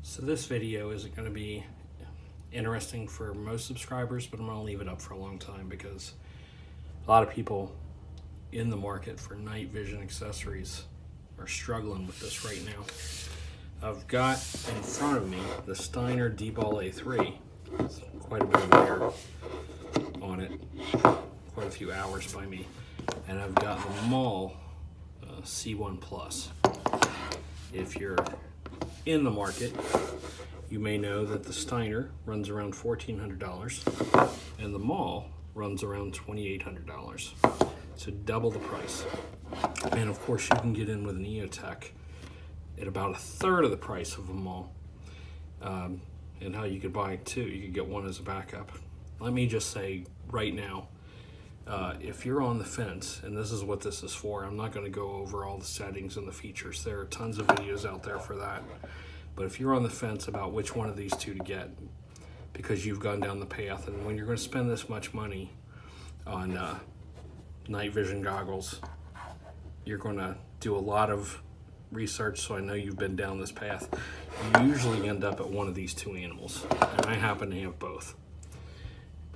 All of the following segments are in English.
So this video isn't going to be interesting for most subscribers, but I'm going to leave it up for a long time because a lot of people in the market for night vision accessories are struggling with this right now. I've got in front of me the Steiner DBAL A3. It's quite a bit of wear on it, quite a few hours by me. And I've got the MAWL-C1 Plus. If you're in the market, you may know that the Steiner runs around $1,400 and the MAWL runs around $2,800. So double the price. And of course you can get in with an EOTech at about a third of the price of a MAWL. And how you could buy two, you could get one as a backup. Let me just say right now, if you're on the fence, and this is what this is for, I'm not going to go over all the settings and the features. There are tons of videos out there for that. But if you're on the fence about which one of these two to get, because you've gone down the path, and when you're going to spend this much money on night vision goggles, you're going to do a lot of research, so I know you've been down this path. You usually end up at one of these two animals, and I happen to have both.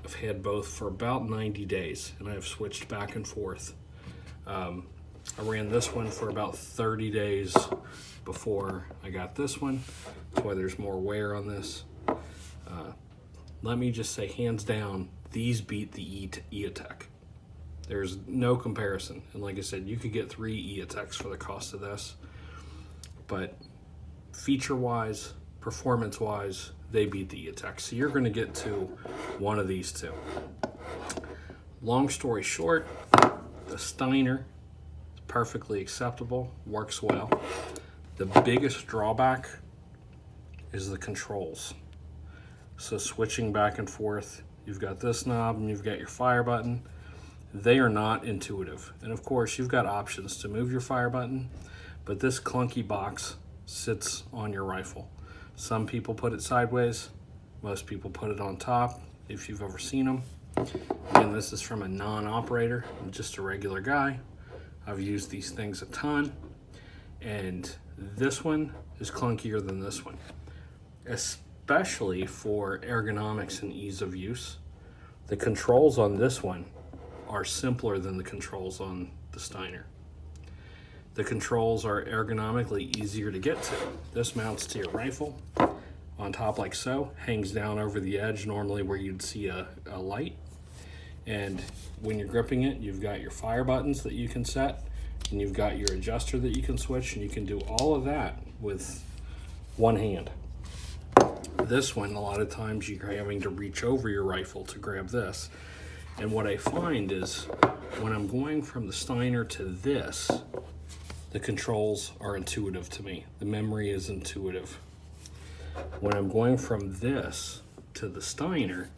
I've had both for about 90 days, and I have switched back and forth. I ran this one for about 30 days before I got this one. That's why there's more wear on this. Let me just say, hands down, these beat the EOTech. There's no comparison. And like I said, you could get 3 EOTechs for the cost of this. But feature-wise, performance-wise, they beat the EOTech. So you're going to get to one of these two. Long story short, the Steiner is perfectly acceptable, works well. The biggest drawback is the controls. So switching back and forth, you've got this knob and you've got your fire button. They are not intuitive. And of course, you've got options to move your fire button, but this clunky box sits on your rifle. Some people put it sideways, most people put it on top, if you've ever seen them. Again, this is from a non-operator. I'm just a regular guy. I've used these things a ton, and this one is clunkier than this one, especially for ergonomics and ease of use. The controls on this one are simpler than the controls on the Steiner. The controls are ergonomically easier to get to. This mounts to your rifle on top like so, hangs down over the edge normally where you'd see a light. And when you're gripping it, you've got your fire buttons that you can set, and you've got your adjuster that you can switch, and you can do all of that with one hand. This one, a lot of times you're having to reach over your rifle to grab this. And what I find is when I'm going from the Steiner to this, the controls are intuitive to me. The memory is intuitive. When I'm going from this to the Steiner,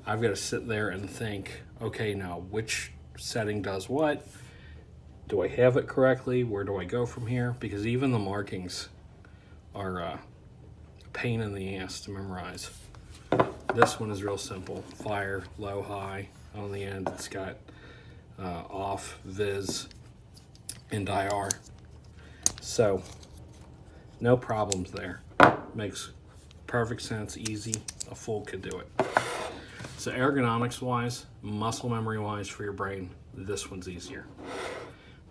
I've got to sit there and think, okay, now which setting does what? Do I have it correctly? Where do I go from here? Because even the markings are a pain in the ass to memorize. This one is real simple. Fire, low, high. On the end, it's got off, vis, and IR. So, no problems there. Makes perfect sense, easy. A fool could do it. So ergonomics-wise, muscle memory-wise for your brain, this one's easier.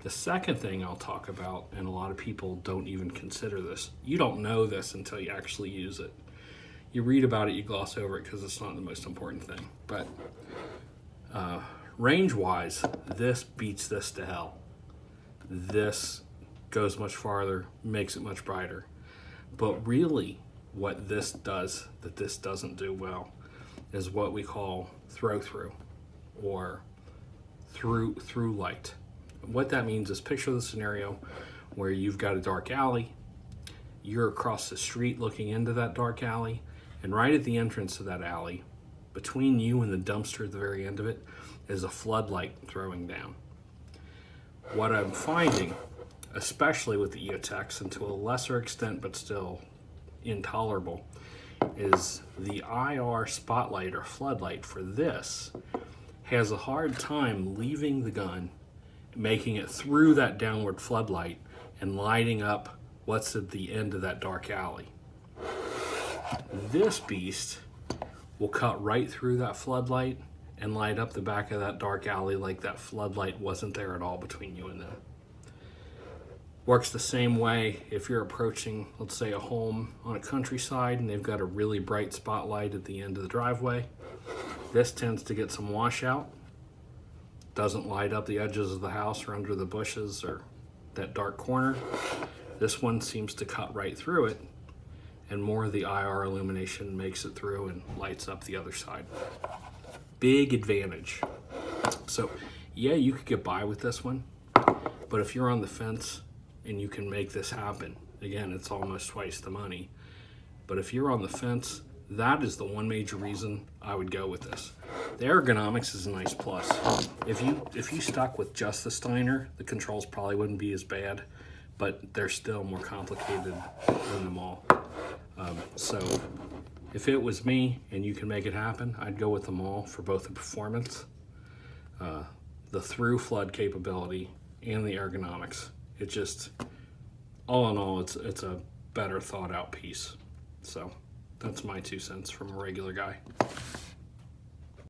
The second thing I'll talk about, and a lot of people don't even consider this, you don't know this until you actually use it. You read about it, you gloss over it because it's not the most important thing. But range-wise, this beats this to hell. This goes much farther, makes it much brighter. But really, what this does that this doesn't do well is what we call throw-through or through light. What that means is, picture the scenario where you've got a dark alley, you're across the street looking into that dark alley, and right at the entrance of that alley, between you and the dumpster at the very end of it, is a floodlight throwing down. What I'm finding, especially with the EOTechs, and to a lesser extent but still intolerable, is the IR spotlight or floodlight for this has a hard time leaving the gun, making it through that downward floodlight and lighting up what's at the end of that dark alley. This beast will cut right through that floodlight and light up the back of that dark alley like that floodlight wasn't there at all between you and them. Works the same way if you're approaching, let's say, a home on a countryside and they've got a really bright spotlight at the end of the driveway. This tends to get some washout, doesn't light up the edges of the house or under the bushes or that dark corner. This one seems to cut right through it, and more of the IR illumination makes it through and lights up the other side. Big advantage. So yeah, you could get by with this one, but if you're on the fence and you can make this happen, again, it's almost twice the money. But if you're on the fence, that is the one major reason I would go with this. The ergonomics is a nice plus. If you stuck with just the Steiner, the controls probably wouldn't be as bad, but they're still more complicated than the MAWL. So if it was me and you can make it happen, I'd go with the MAWL for both the performance, the through flood capability, and the ergonomics. It just, all in all, it's a better thought out piece. So that's my 2 cents from a regular guy.